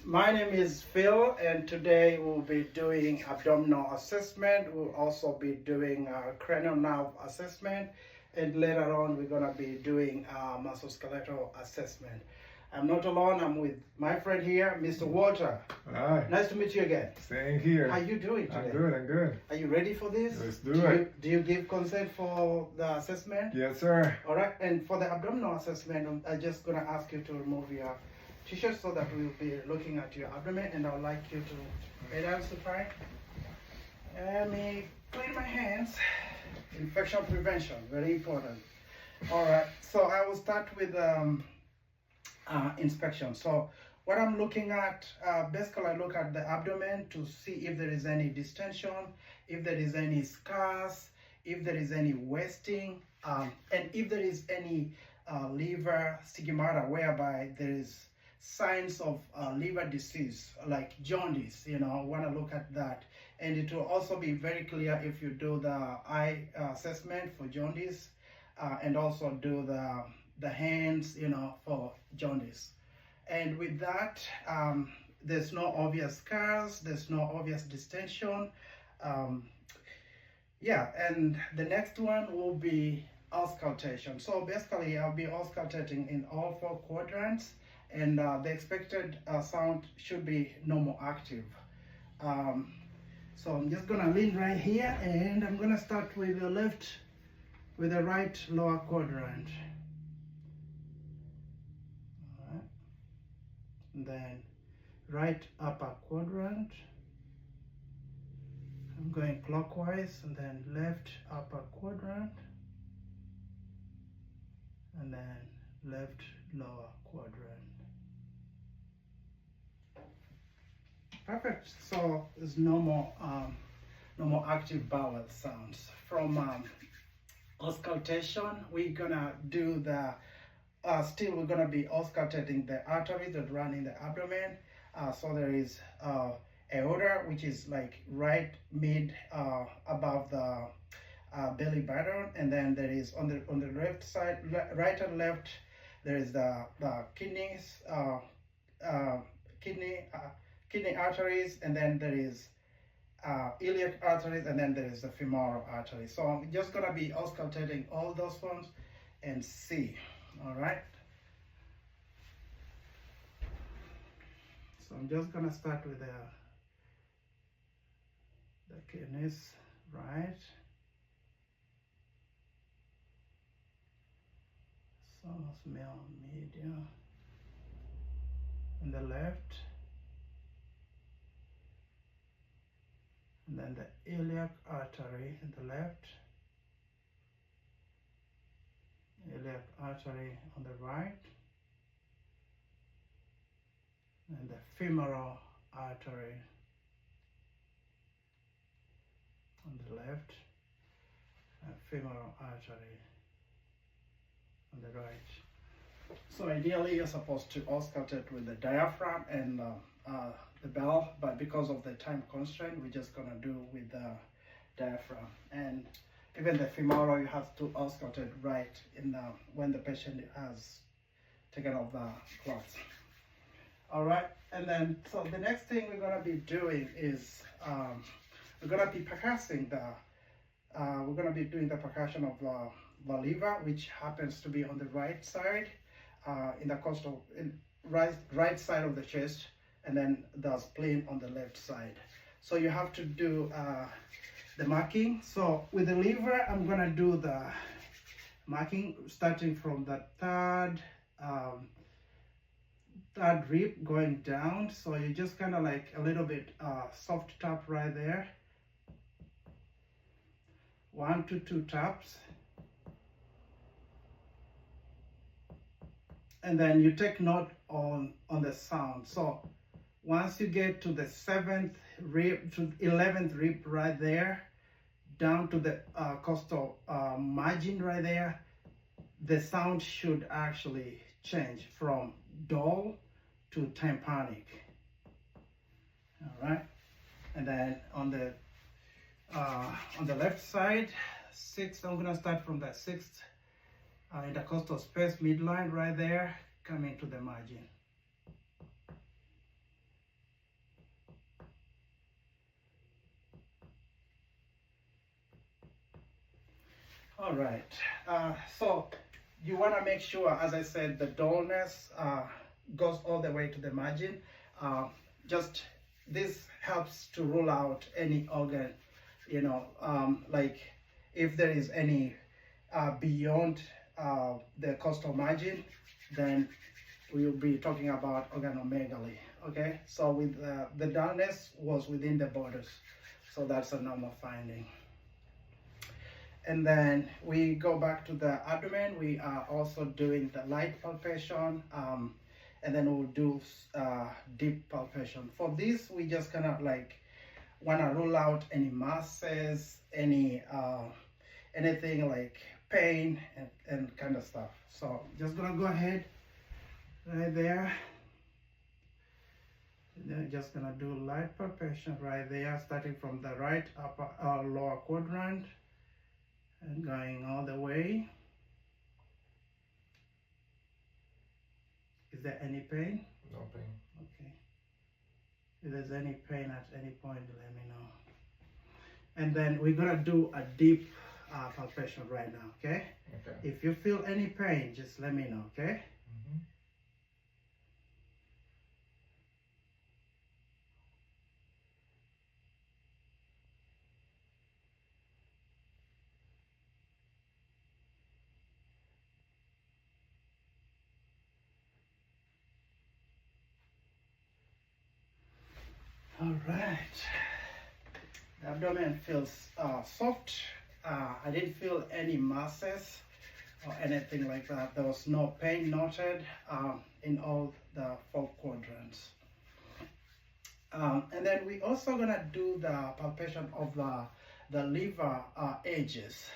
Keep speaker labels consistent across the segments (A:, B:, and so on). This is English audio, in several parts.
A: My name is Phil, and today we'll be doing abdominal assessment. We'll also be doing cranial nerve assessment, and later on we're gonna be doing musculoskeletal assessment. I'm not alone. I'm with my friend here, Mr. Walter.
B: Hi.
A: Nice to meet you again.
B: Same here.
A: How you doing today?
B: I'm good.
A: Are you ready for this?
B: Let's do it.
A: Do you give consent for the assessment?
B: Yes, sir.
A: All right. And for the abdominal assessment, I'm just gonna ask you to remove your t-shirt so that we'll be looking at your abdomen, and I'd like you to lay down supine. Let me clean my hands. Infection prevention, very important. All right. So I will start with inspection. So what I'm looking at, basically I look at the abdomen to see if there is any distension, if there is any scars, if there is any wasting, and if there is any liver stigmata whereby there is signs of liver disease like jaundice. I want to look at that. And it will also be very clear if you do the eye assessment for jaundice, and also do the hands, for jaundice. And with that, there's no obvious scars, there's no obvious distension. Yeah, and the next one will be auscultation. So basically, I'll be auscultating in all four quadrants, and the expected sound should be normal active. So I'm just gonna lean right here, and I'm gonna start with the right lower quadrant. Then right upper quadrant. I'm going clockwise, and then left upper quadrant, and then left lower quadrant. Perfect. So there's no more active bowel sounds. From auscultation, we're gonna do the still we're gonna be auscultating the arteries that run in the abdomen. So there is aorta, which is like right mid above the belly button, and then there is on the left side, right and left, there is the kidneys, kidney arteries, and then there is iliac arteries, and then there is the femoral artery. So I'm just gonna be auscultating all those ones and see. All right. So I'm just gonna start with the kidneys, right? Small media, and the left, and then the iliac artery in the left, iliac artery on the right, and the femoral artery on the left, and femoral artery on the right. So ideally you're supposed to auscultate with the diaphragm and the bell, but because of the time constraint, we're just gonna do with the diaphragm. And even the femoral, you have to auscultate right in when the patient has taken off the cloth. All right, and then so the next thing we're gonna be doing is we're gonna be percussing we're gonna be doing the percussion of the liver, which happens to be on the right side, in the costal, right side of the chest, and then the spleen on the left side. So you have to do the marking. So with the liver, I'm gonna do the marking starting from the third rib going down. So you just kind of like a little bit soft tap right there. 1 to 2 taps. And then you take note on the sound. So once you get to the 7th rib to 11th rib right there, down to the costal margin right there, the sound should actually change from dull to tympanic. All right, and then on the left side, 6th, I'm gonna start from the 6th intercostal space midline right there, coming to the margin. All right. So you want to make sure, as I said, the dullness goes all the way to the margin. Just this helps to rule out any organ, like if there is any beyond the costal margin, then we'll be talking about organomegaly. Okay, so with the dullness was within the borders, so that's a normal finding. And then we go back to the abdomen. We are also doing the light palpation, and then we'll do deep palpation. For this, we just kind of like want to rule out any masses, any anything like pain and kind of stuff. So just gonna go ahead right there. And then just gonna do light palpation right there, starting from the right upper lower quadrant and going all the way. Is there any pain?
B: No pain.
A: Okay. If there's any pain at any point, let me know. And then we're gonna do a deep palpation right now, okay?
B: Okay.
A: If you feel any pain, just let me know, okay?
B: Mm-hmm.
A: All right. The abdomen feels soft. I didn't feel any masses or anything like that. There was no pain noted in all the 4 quadrants. And then we also gonna do the palpation of the liver edges.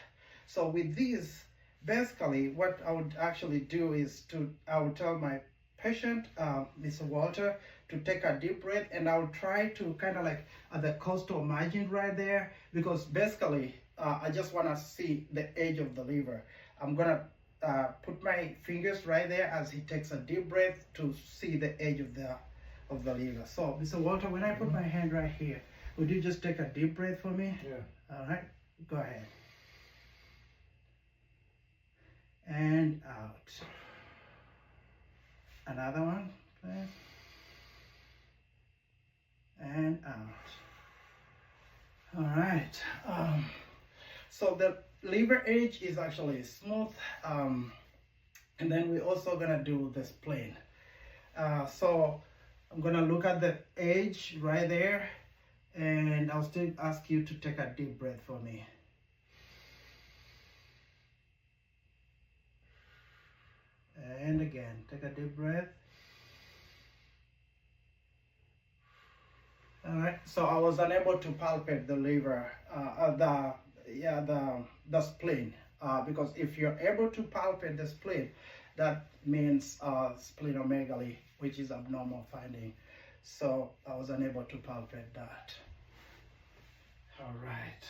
A: So with these, basically what I would actually do is I would tell my patient, Mr. Walter, to take a deep breath, and I would try to kind of like at the costal margin right there, because basically I just want to see the edge of the liver. I'm gonna put my fingers right there as he takes a deep breath to see the edge of the liver. So Mr. Walter, when I put my hand right here, would you just take a deep breath for me?
B: Yeah.
A: All right, go ahead. And out. Another one, please. And out. All right. So the liver edge is actually smooth. And then we're also gonna do the spleen. So I'm gonna look at the edge right there, and I'll still ask you to take a deep breath for me. And again, take a deep breath. All right. So I was unable to palpate the liver, the spleen, because if you're able to palpate the spleen, that means splenomegaly, which is abnormal finding. So I was unable to palpate that. All right.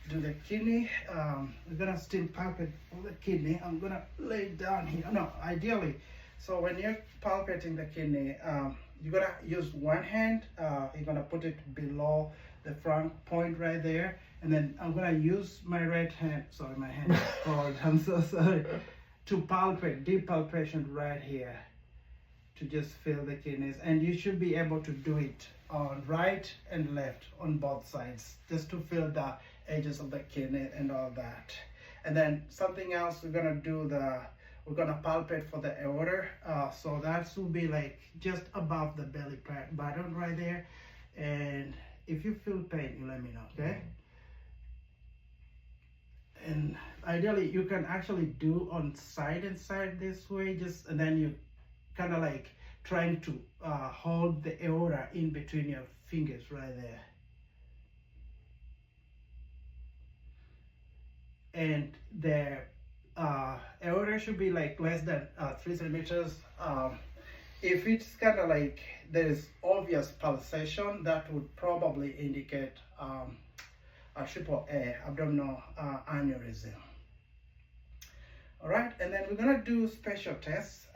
A: Do the kidney. We're gonna still palpate the kidney. I'm gonna lay it down here. No, ideally. So when you're palpating the kidney, you're gonna use one hand. You're gonna put it below the front point right there, and then I'm gonna use my right hand. Sorry, my hand is cold. I'm so sorry. To palpate, deep palpation right here, to just feel the kidneys, and you should be able to do it on right and left on both sides, just to feel the edges of the kidney and all that. And then something else we're gonna do, we're gonna palpate for the aorta. So that will be like just above the belly button right there. And if you feel pain, you let me know, okay? And ideally you can actually do on side and side this way, just, and then you kind of like trying to hold the aorta in between your fingers right there. And the aorta should be like less than 3 centimeters. If it's kind of like there is obvious pulsation, that would probably indicate a AAA, abdominal aneurysm. All right, and then we're gonna do special tests.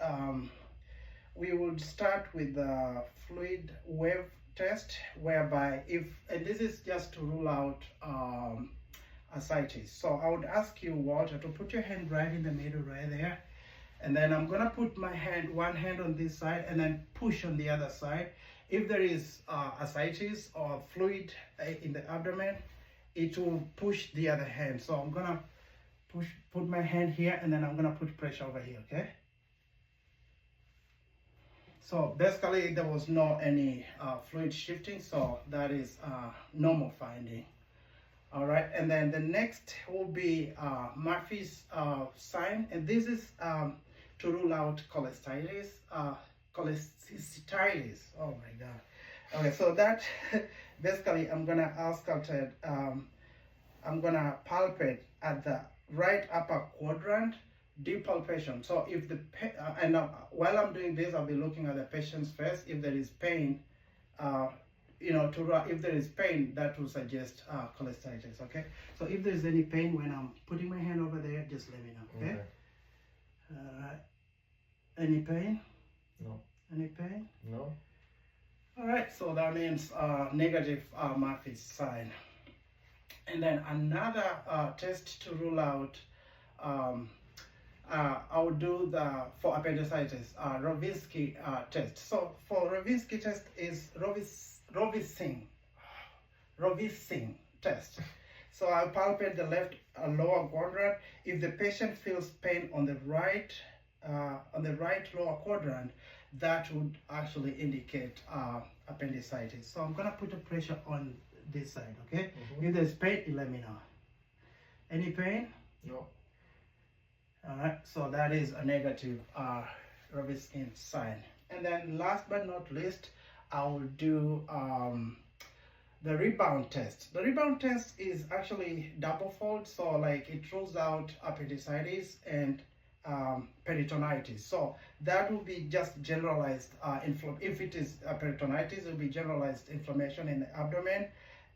A: We would start with the fluid wave test, whereby and this is just to rule out ascites. So I would ask you, Walter, to put your hand right in the middle right there. And then I'm gonna put my hand, one hand on this side and then push on the other side. If there is ascites or fluid in the abdomen, it will push the other hand. So I'm gonna put my hand here and then I'm gonna put pressure over here, okay? So basically there was no any fluid shifting, so that is normal finding. All right, and then the next will be Murphy's sign, and this is to rule out cholecystitis. Cholecystitis. Oh my God. Okay, so that basically I'm gonna auscultate. I'm gonna palpate at the right upper quadrant, deep palpation. So if the while I'm doing this, I'll be looking at the patient's face. If there is pain, if there is pain, that will suggest cholecystitis. Okay. So if there is any pain when I'm putting my hand over there, just let me know. Okay. All right. Any pain?
B: No.
A: Any pain?
B: No.
A: All right. So that means negative Murphy's sign. And then another test to rule out, I'll do for appendicitis, Rovinsky test. So for Rovinsky test is Rovinsky test. So I'll palpate the left lower quadrant. If the patient feels pain on the right lower quadrant, that would actually indicate appendicitis. So I'm gonna put a pressure on this side, okay? If there's pain, you let me know. Any pain?
B: No.
A: All right, so that is a negative Rovinsky sign. And then last but not least, I will do the rebound test. The rebound test is actually double fold, so like it rules out appendicitis and peritonitis. So that will be just generalized if it is peritonitis, it will be generalized inflammation in the abdomen,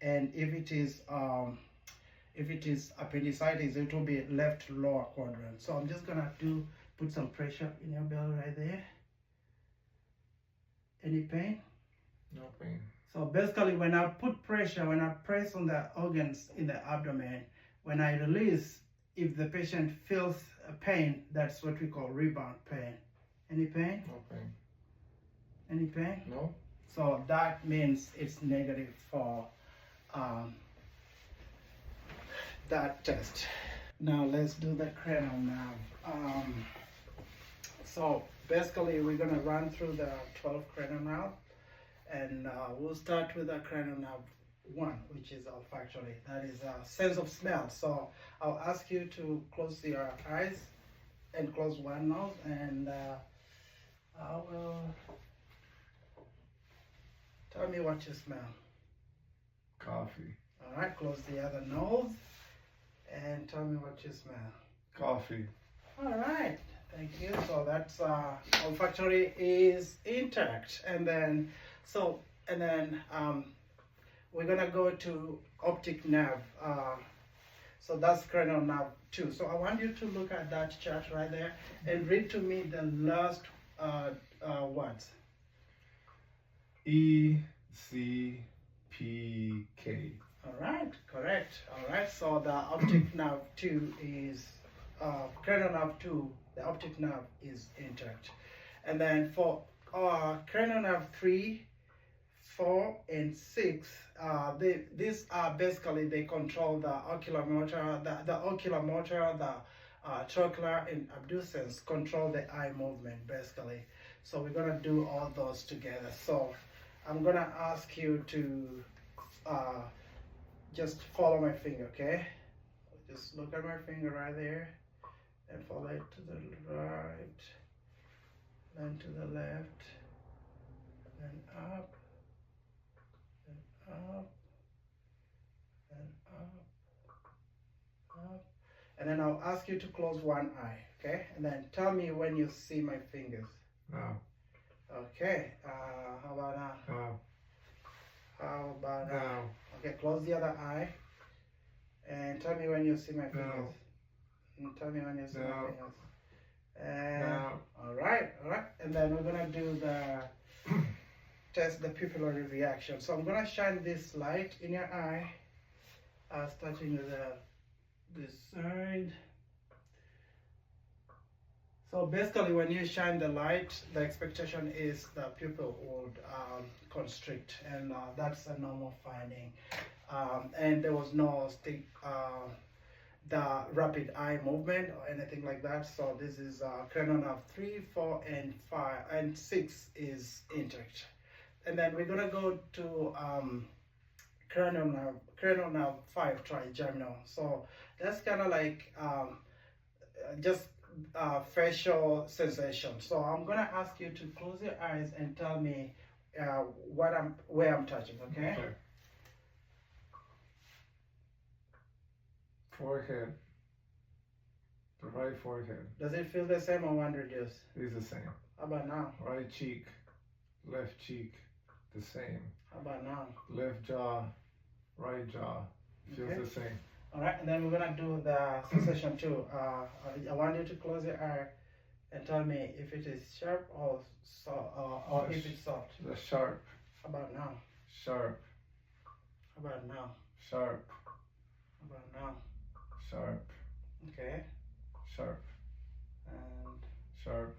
A: and if it is appendicitis, it will be left lower quadrant. So I'm just gonna put some pressure in your belly right there. Any pain?
B: No pain.
A: So basically when I put pressure, when I press on the organs in the abdomen, when I release, if the patient feels a pain, that's what we call rebound pain. Any pain?
B: No pain.
A: Any pain?
B: No.
A: So that means it's negative for that test. Now let's do the cranial nerve. So basically we're gonna run through the 12 cranial nerve, and we'll start with the cranial nerve 1, which is olfactory. That is sense of smell. So I'll ask you to close your eyes and close one nose, and I will tell me what you smell.
B: Coffee.
A: All right, close the other nose and tell me what you smell.
B: Coffee.
A: All right, thank you. So that's olfactory is intact, and then we're gonna go to optic nerve. So that's cranial nerve 2. So I want you to look at that chart right there and read to me the last words.
B: E C P K.
A: All right, correct. All right, so the optic nerve 2 is cranial nerve 2. The optic nerve is intact, and then for cranial nerve 3, 4, and 6, these are basically, they control the oculomotor, the oculomotor, the trochlear and abducens control the eye movement basically. So we're gonna do all those together. So I'm gonna ask you to just follow my finger, okay? Just look at my finger right there and follow it to the right, then to the left, then up, then up, then up. And then I'll ask you to close one eye, okay? And then tell me when you see my fingers.
B: Now.
A: Okay, how about now?
B: Now.
A: How about now?
B: Now.
A: Okay, close the other eye and tell me when you see my fingers.
B: Now.
A: And tell me when you see my
B: Now.
A: fingers. And
B: Now.
A: all right. And then we're gonna do the test the pupillary reaction. So I'm gonna shine this light in your eye, starting with the this side. So basically, when you shine the light, the expectation is the pupil would constrict, and that's a normal finding. And there was no the rapid eye movement or anything like that. So this is cranial nerve 3, 4, and 5, and 6 is intact. And then we're gonna go to cranial nerve 5 trigeminal. So that's kind of like just facial sensation. So I'm gonna ask you to close your eyes and tell me where I'm touching. Okay.
B: Forehead. The right forehead.
A: Does it feel the same or one reduced?
B: It's the same.
A: How about now?
B: Right cheek. Left cheek. The same.
A: How about now?
B: Left jaw. Right jaw. Feels
A: Okay.
B: the same.
A: All right, and then we're gonna do the sensation too. I want you to close your eye and tell me if it is sharp or if it's soft.
B: The sharp.
A: How about now?
B: Sharp.
A: How about now?
B: Sharp.
A: How about now?
B: Sharp.
A: Okay.
B: Sharp.
A: And
B: Sharp.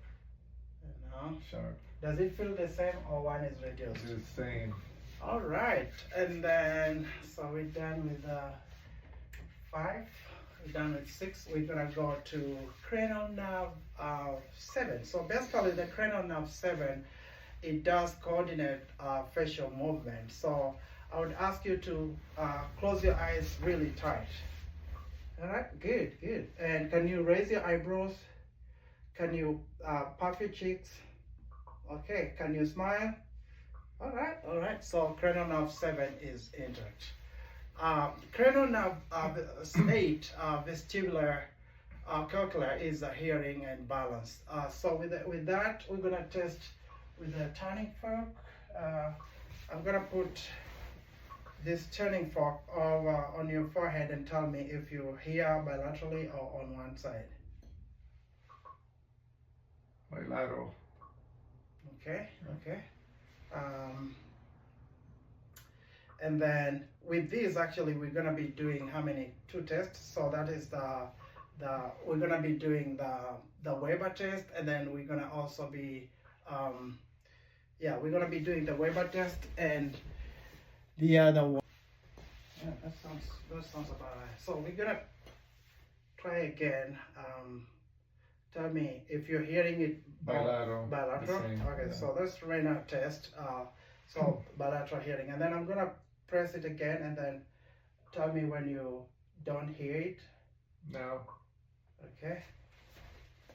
A: now,
B: Sharp.
A: does it feel the same or one is reduced?
B: It's the same.
A: All right, and then so we're done with 5. We're done with 6. We're gonna go to cranial nerve 7. So basically, the cranial nerve 7, it does coordinate facial movement. So I would ask you to close your eyes really tight. All right, good, good. And can you raise your eyebrows? Can you puff your cheeks? Okay, can you smile? All right, all right. So cranial nerve 7 is intact. Cranial nerve 8, vestibular cochlear, is hearing and balance. So with that, we're gonna test with the turning fork. I'm gonna put this turning fork over on your forehead and tell me if you hear bilaterally or on one side.
B: Bilateral.
A: Okay, okay. And then with these, actually, we're gonna be doing how many? 2 tests. So that is we're gonna be doing the Weber test, and then we're gonna also be we're gonna be doing the Weber test and the other one. Yeah, that sounds about right. So we're gonna try again. Tell me if you're hearing it.
B: Bilateral.
A: Bilateral.
B: The same,
A: Okay,
B: yeah.
A: so let's run a test. So bilateral hearing, and then I'm gonna press it again, and then tell me when you don't hear it.
B: Now.
A: Okay.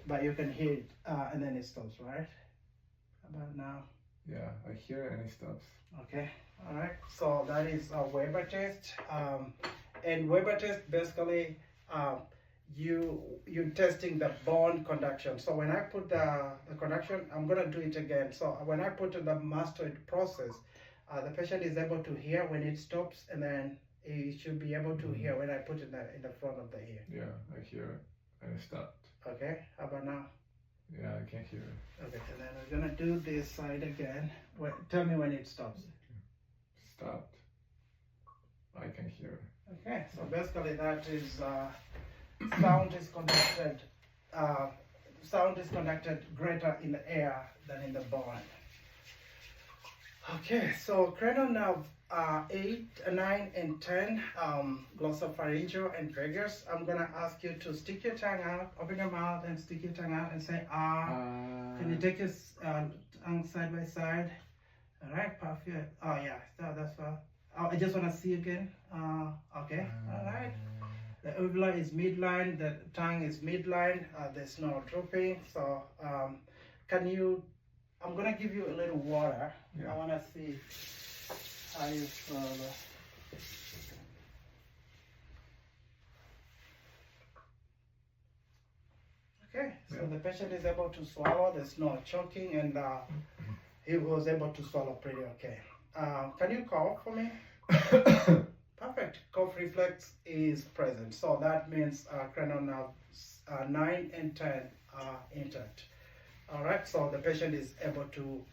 A: But you can hear it, and then it stops, right? How about now?
B: Yeah, I hear it and it stops.
A: Okay. All right. So that is a Weber test. And Weber test basically, you're testing the bone conduction. So when I put the conduction, I'm gonna do it again. So when I put the mastoid process, the patient is able to hear when it stops, and then he should be able to hear when I put it in the front of the ear.
B: Yeah, I hear it and it stopped.
A: Okay. How about now?
B: Yeah, I can't hear it.
A: Okay. And then we're gonna do this side again. Tell me when it stops.
B: Stopped. I can hear it.
A: Okay. So basically, that is sound is conducted. Sound is conducted greater in the air than in the bone. Okay, so cranial nerve 8, 9, and 10, glossopharyngeal and vagus. I'm gonna ask you to stick your tongue out, open your mouth, and stick your tongue out and say ah. Can you take your tongue side by side? All right, perfect. Oh yeah, that's fine. I just wanna see again. Okay, all right. The uvula is midline, the tongue is midline, there's no drooping. So I'm gonna give you a little water.
B: Yeah.
A: I wanna see how you feel. Okay, so
B: Yeah.
A: the patient is able to swallow, there's no choking, and he was able to swallow pretty okay. Can you cough for me? Perfect. Cough reflex is present. So that means cranial nerves 9 and 10 are intact. All right. So the patient is able to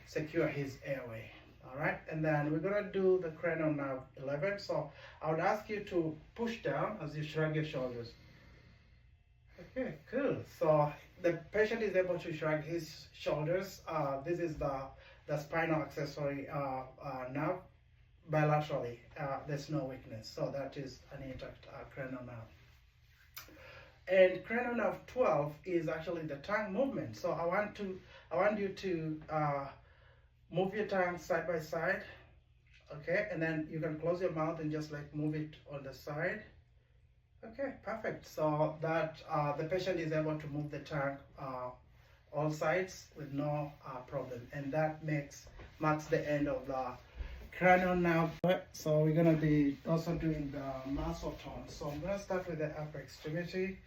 A: secure his airway. All right, and then we're gonna do the cranial nerve 11. So I would ask you to push down as you shrug your shoulders. Okay, cool. So the patient is able to shrug his shoulders. This is the spinal accessory nerve bilaterally. There's no weakness, so that is an intact cranial nerve. And cranial nerve 12 is actually the tongue movement. So I want you to move your tongue side by side, okay, and then you can close your mouth and just like move it on the side. Okay, perfect. So that the patient is able to move the tongue all sides with no problem, and that marks the end of the cranial nerve. So we're gonna be also doing the muscle tone. So I'm gonna start with the upper extremity.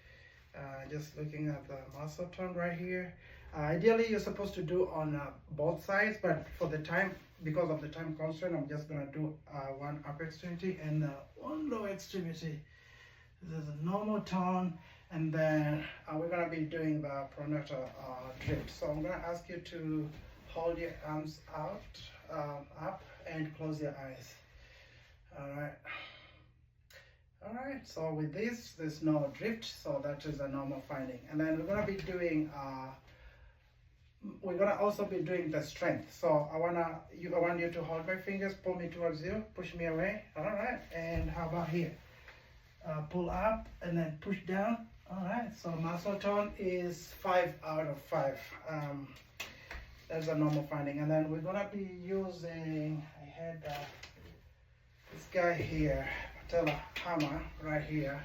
A: Just looking at the muscle tone right here. Ideally, you're supposed to do on both sides, but for the time, because of the time constraint, I'm just gonna do one upper extremity and one lower extremity. This is a normal tone, and then we're gonna be doing the pronator drift. So I'm gonna ask you to hold your arms out, up, and close your eyes. All right. All right. So with this, there's no drift, so that is a normal finding. And then we're gonna be doing. We're gonna also be doing the strength. So I want you to hold my fingers, pull me towards you, push me away. All right. And how about here? Pull up and then push down. All right, so muscle tone is 5 out of 5. That's a normal finding. And then we're gonna be using, I had this guy here, patella hammer right here,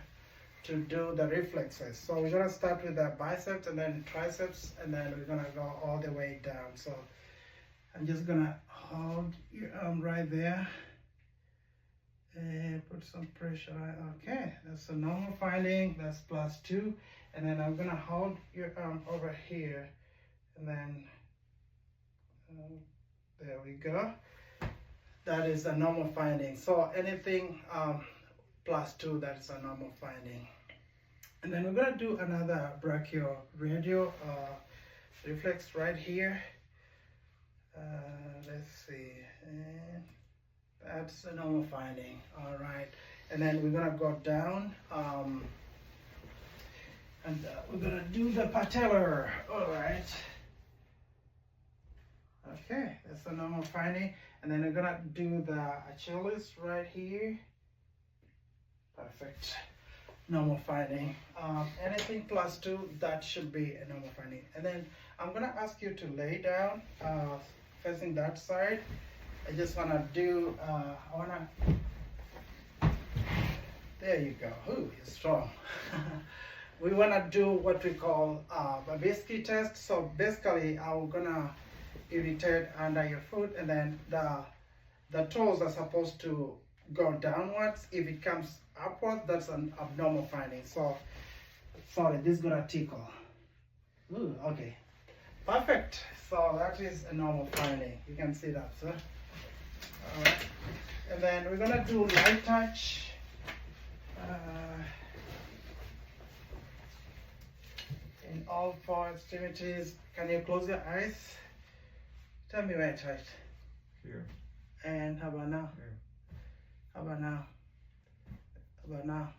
A: to do the reflexes. So we're gonna start with the biceps and then triceps, and then we're gonna go all the way down. So I'm just gonna hold your arm right there. And put some pressure. Okay, that's a normal finding. That's +2. And then I'm gonna hold your arm over here, and then there we go. That is a normal finding. So anything +2, that's a normal finding. And then we're gonna do another brachioradial reflex right here. Let's see. And that's a normal finding. All right, and then we're gonna go down, and we're gonna do the patellar. All right. Okay, that's a normal finding, and then we're gonna do the Achilles right here. Perfect. Normal finding. Anything +2, that should be a normal finding. And then I'm gonna ask you to lay down, facing that side. I just want to do, there you go. Ooh, you're strong. We want to do what we call a Babinski test. So basically, I'm going to irritate under your foot, and then the toes are supposed to go downwards. If it comes upwards, that's an abnormal finding. So, sorry, this is going to tickle. Ooh, okay. Perfect. So that is a normal finding. You can see that, sir. All right, and then we're gonna do light touch. In all 4 extremities. Can you close your eyes? Tell me where I touched.
B: Here.
A: And how about now?
B: Here.
A: How about now? How about now?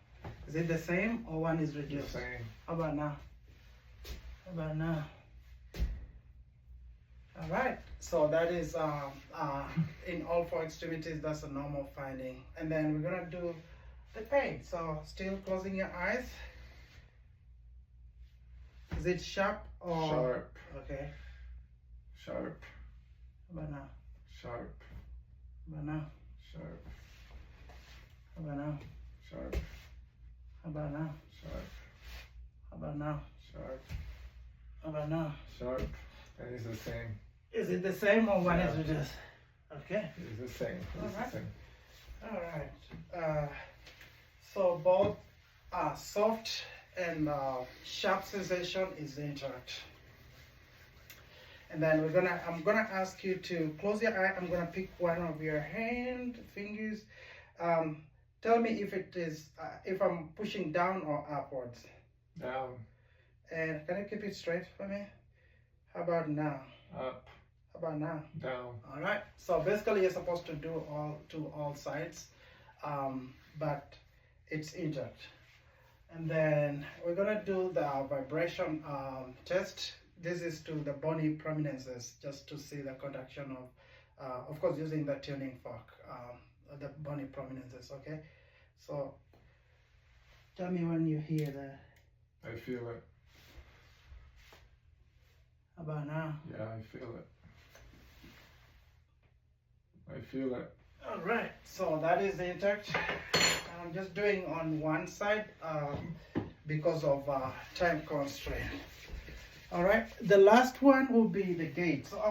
A: Is it the same or one is reduced?
B: The same.
A: How about now? How about now? All right, so that is in all 4 extremities, that's a normal finding. And then we're gonna do the pain. So still closing your eyes. Is it sharp or?
B: Sharp.
A: Okay.
B: Sharp.
A: How about now?
B: Sharp.
A: How about now?
B: Sharp.
A: How about now?
B: Sharp.
A: How about now?
B: Sharp.
A: How about now?
B: Sharp.
A: How about now?
B: Sharp. And it's the same.
A: Is it the same or one
B: Yeah.
A: is reduced? Okay.
B: It's the same. It's
A: Alright.
B: the same.
A: All right. So both soft and sharp sensation is intact. And then I'm gonna ask you to close your eye. I'm gonna pick one of your fingers. Tell me if it is if I'm pushing down or upwards.
B: Down.
A: And can you keep it straight for me? How about now?
B: Up.
A: How about now?
B: Down.
A: All right. So basically, you're supposed to do all sides, but it's injured. And then we're gonna do the vibration test. This is to the bony prominences, just to see the conduction of course, using the tuning fork, the bony prominences. Okay. So tell me when you hear that.
B: I feel it.
A: About now?
B: Yeah, I feel it. I feel it.
A: All right, so that is intact. I'm just doing on one side because of time constraint. All right, the last one will be the gate. So I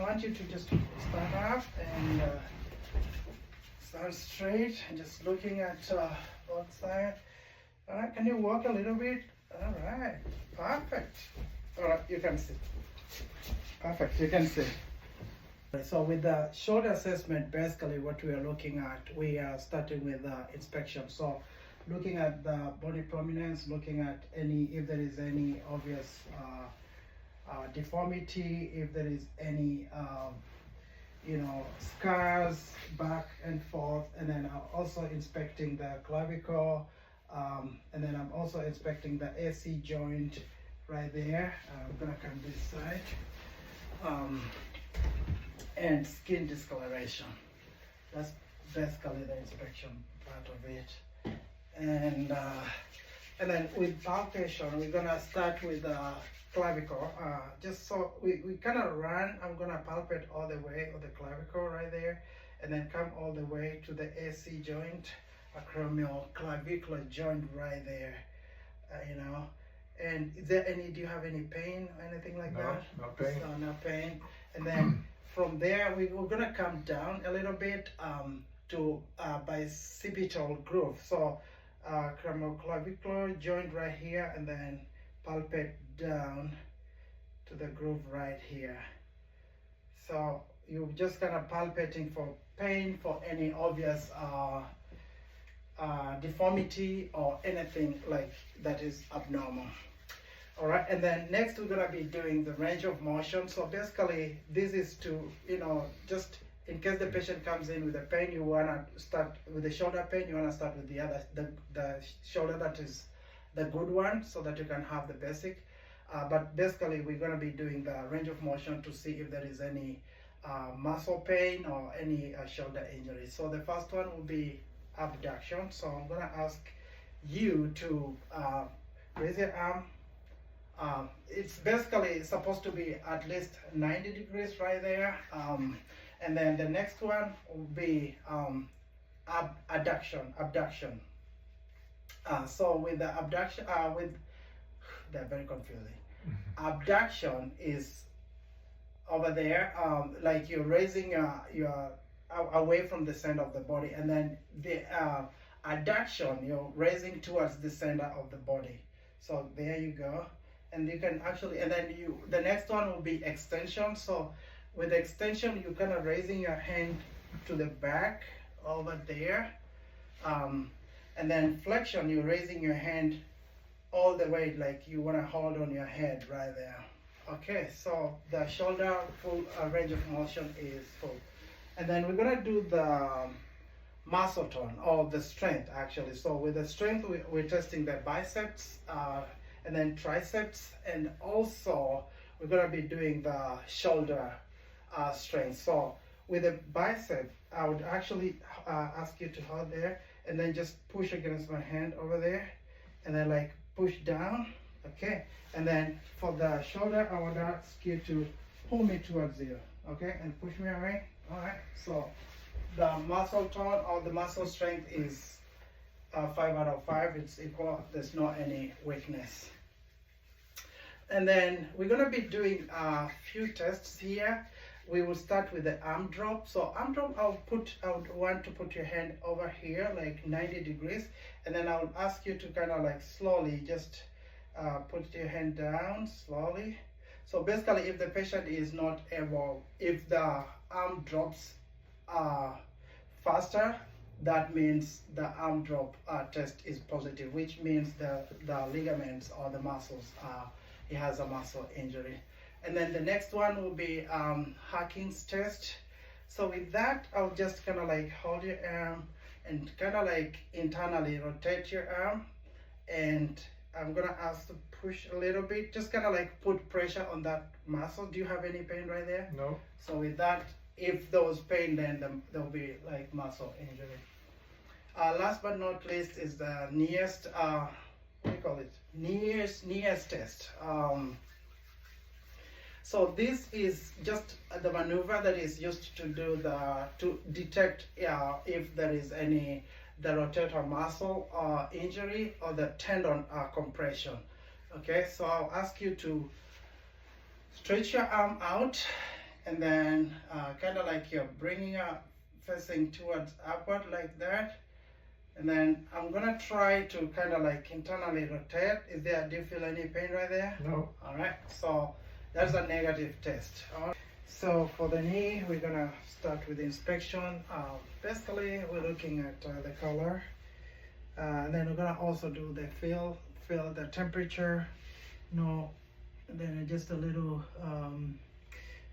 A: want you to just stand up and stand straight and just looking at both sides. All right, can you walk a little bit? All right, perfect. All right, you can sit. Perfect, you can sit. So with the shoulder assessment, basically what we are looking at, we are starting with inspection. So looking at the body prominence, looking at if there is any obvious deformity, if there is any scars back and forth, and then I'm also inspecting the clavicle, and then I'm also inspecting the AC joint right there. I'm gonna come this side. And skin discoloration. That's basically the inspection part of it. And then with palpation, we're gonna start with the clavicle. Just so we kind of run. I'm gonna palpate all the way of the clavicle right there, and then come all the way to the AC joint, acromioclavicular joint right there. And is there do you have any pain or anything like that?
B: No pain.
A: So no pain. And then from there, we're gonna come down a little bit to bicipital groove. So acromioclavicular joint right here, and then palpate down to the groove right here. So you're just kind of palpating for pain, for any obvious deformity or anything like that is abnormal. All right, and then next we're gonna be doing the range of motion. So basically, this is to just in case the patient comes in with a pain, you wanna start with the shoulder pain. You wanna start with the shoulder that is the good one, so that you can have the basic. But basically, we're gonna be doing the range of motion to see if there is any muscle pain or any shoulder injury. So the first one will be abduction. So I'm gonna ask you to raise your arm. It's basically supposed to be at least 90 degrees right there. And then the next one will be abduction. So with the abduction, they're very confusing. Abduction is over there, like you're raising your away from the center of the body, and then the adduction, you're raising towards the center of the body. So there you go. And you can actually, and then the next one will be extension. So with the extension, you're kind of raising your hand to the back over there. And then flexion, you're raising your hand all the way, like you want to hold on your head right there. Okay, so the shoulder full range of motion is full. And then we're gonna do the muscle tone, or the strength actually. So with the strength, we're testing the biceps, and then triceps, and also we're gonna be doing the shoulder strength. So with the bicep, I would actually ask you to hold there, and then just push against my hand over there, and then like push down, okay? And then for the shoulder, I would ask you to pull me towards you, okay? And push me away, all right? So the muscle tone or the muscle strength is 5 out of 5, it's equal, there's not any weakness. And then we're gonna be doing a few tests here. We will start with the arm drop. So arm drop, I would want to put your hand over here, like 90 degrees. And then I would ask you to kind of like slowly just put your hand down slowly. So basically, if the patient is not able, if the arm drops faster, that means the arm drop test is positive, which means the ligaments or the muscles, he has a muscle injury. And then the next one will be Hawkins test. So with that, I'll just kind of like hold your arm and kind of like internally rotate your arm, and I'm gonna ask to push a little bit, just kind of like put pressure on that muscle. Do you have any pain right there?
B: No.
A: So with that, if there was pain, then there'll be like muscle injury. Last but not least is the NIAS, what do you call it? NIAS test. So this is just the maneuver that is used to do to detect if there is any the rotator muscle injury or the tendon compression. Okay, so I'll ask you to stretch your arm out, and then kind of like you're bringing up, facing towards upward like that. And then I'm gonna try to kind of like internally rotate. Do you feel any pain right there?
B: No.
A: All right, so that's a negative test. All right. So for the knee, we're gonna start with inspection. Basically, we're looking at the color. And then we're gonna also do the feel the temperature. No, and then just a little,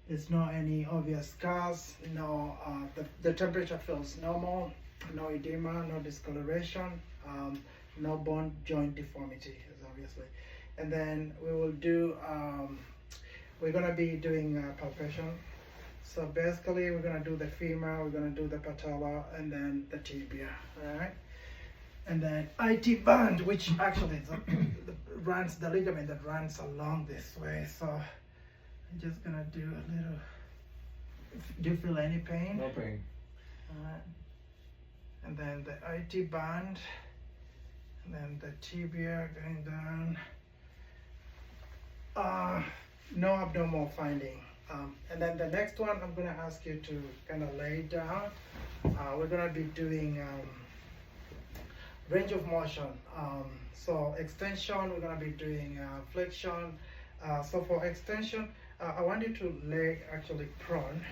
A: there's not any obvious scars. No, the temperature feels normal. No edema, no discoloration, no bone joint deformity, obviously. And then we will do, we're gonna be doing palpation. So basically, we're gonna do the femur, we're gonna do the patella, and then the tibia, all right? And then IT band, which actually is runs the ligament that runs along this way. So I'm just gonna do a little. Do you feel any pain?
B: No pain.
A: All right. And then the IT band, and then the tibia going down. No abdominal finding. And then the next one, I'm gonna ask you to kind of lay down. We're gonna be doing range of motion. So extension, we're gonna be doing flexion. So for extension, I want you to lay actually prone,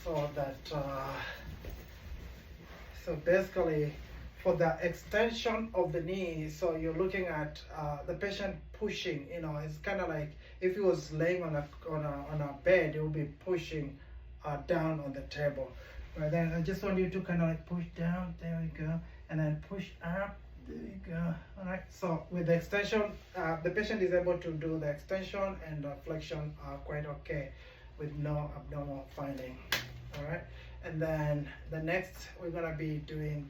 A: so that. So basically, for the extension of the knee, so you're looking at the patient pushing. You know, it's kind of like if he was laying on a bed, he would be pushing down on the table. But then I just want you to kind of like push down. There we go, and then push up. There you go. All right. So with the extension, the patient is able to do the extension and the flexion quite okay, with no abdominal finding. All right. And then the next, we're gonna be doing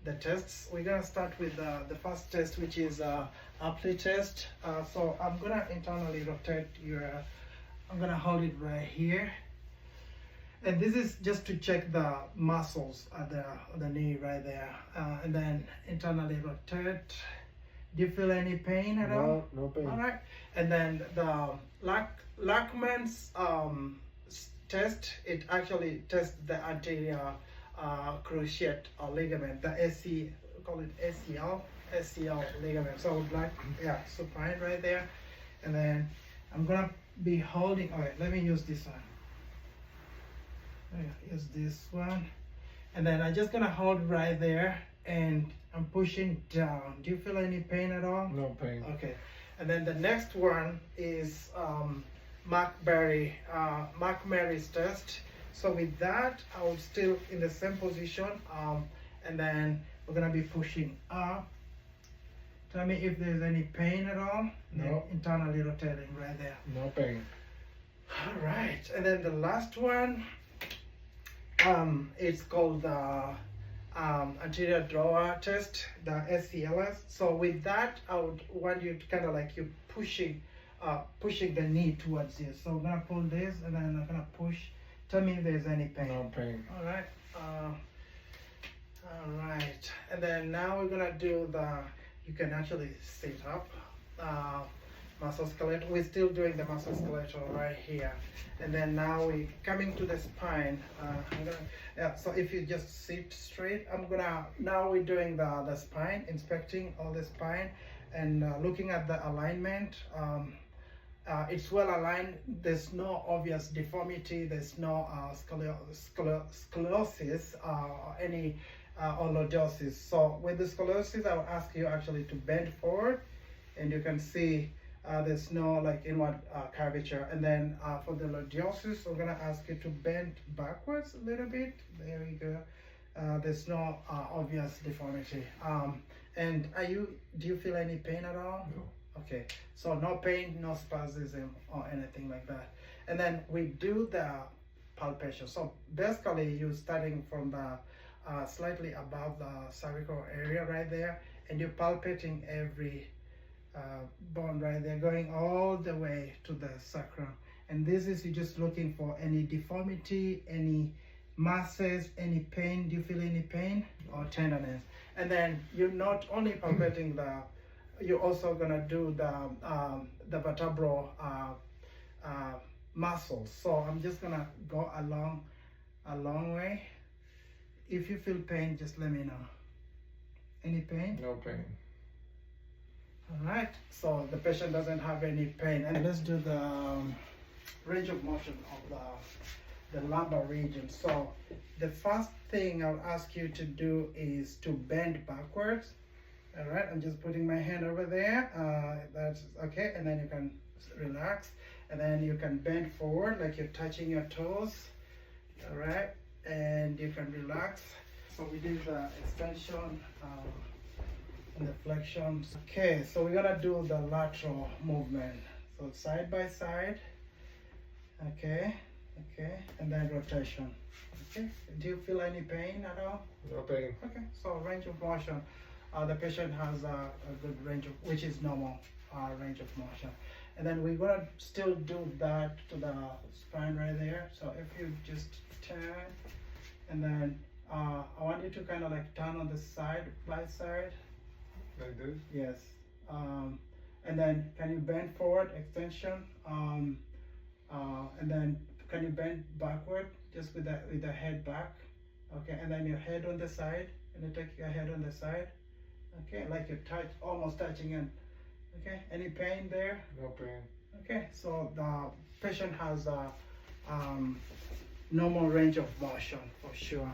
A: the tests. We're gonna start with the first test, which is Apley test. So I'm gonna internally rotate I'm gonna hold it right here. And this is just to check the muscles at the knee right there. And then internally rotate. Do you feel any pain at all?
B: No pain.
A: All right. And then the Lachman's test, it actually tests the anterior cruciate ligament, the call it SCL ligament. So supine right there. And then I'm gonna be holding. All right, let me use this one. Use this one, and then I'm just gonna hold right there, and I'm pushing down. Do you feel any pain at all?
B: No pain.
A: Okay. And then the next one is McMurray's test. So with that, I will still in the same position, and then we're gonna be pushing up. Tell me if there's any pain at all.
B: No.
A: Internally rotating right there.
B: No pain.
A: All right, and then the last one, it's called the anterior drawer test, the SCLS. So with that, I would want you to kind of like you pushing the knee towards you. So I'm gonna pull this, and then I'm gonna push. Tell me if there's any pain.
B: No pain.
A: All right. All right. And then now we're gonna do you can actually sit up. Musculoskeletal. We're still doing the musculoskeletal right here. And then now we're coming to the spine. So if you just sit straight, now we're doing the spine, inspecting all the spine, and looking at the alignment. It's well aligned. There's no obvious deformity. There's no scoliosis or any orthodosis. So with the scoliosis, I will ask you actually to bend forward, and you can see there's no like inward curvature. And then for the lordosis, we're gonna ask you to bend backwards a little bit. There we go. There's no obvious deformity. And do you feel any pain at all?
B: No.
A: Okay, so no pain, no spasm or anything like that. And then we do the palpation. So basically you're starting from the slightly above the cervical area right there, and you're palpating every bone right there, going all the way to the sacrum. And this is, you're just looking for any deformity, any masses, any pain. Do you feel any pain or tenderness? And then you're not only palpating you're also gonna do the vertebral muscles. So I'm just gonna go a long way. If you feel pain, just let me know. Any pain?
B: No pain.
A: All right, so the patient doesn't have any pain. And let's do the range of motion of the lumbar region. So the first thing I'll ask you to do is to bend backwards. All right, I'm just putting my hand over there. That's okay, and then you can relax, and then you can bend forward like you're touching your toes. All right, and you can relax. So we did the extension and the flexions. Okay, so we're gonna do the lateral movement. So side by side. Okay, and then rotation. Okay, do you feel any pain at all?
B: No pain.
A: Okay, so range of motion. The patient has a good range of, which is normal range of motion. And then we're gonna still do that to the spine right there. So if you just turn, and then I want you to kind of like turn on the side by side.
B: Like this?
A: Yes. And then can you bend forward, extension, and then can you bend backward just with the head back? Okay, and then your head on the side, and you take your head on the side. Okay, like you're almost touching in. Okay, any pain there?
B: No pain.
A: Okay, so the patient has a normal range of motion for sure.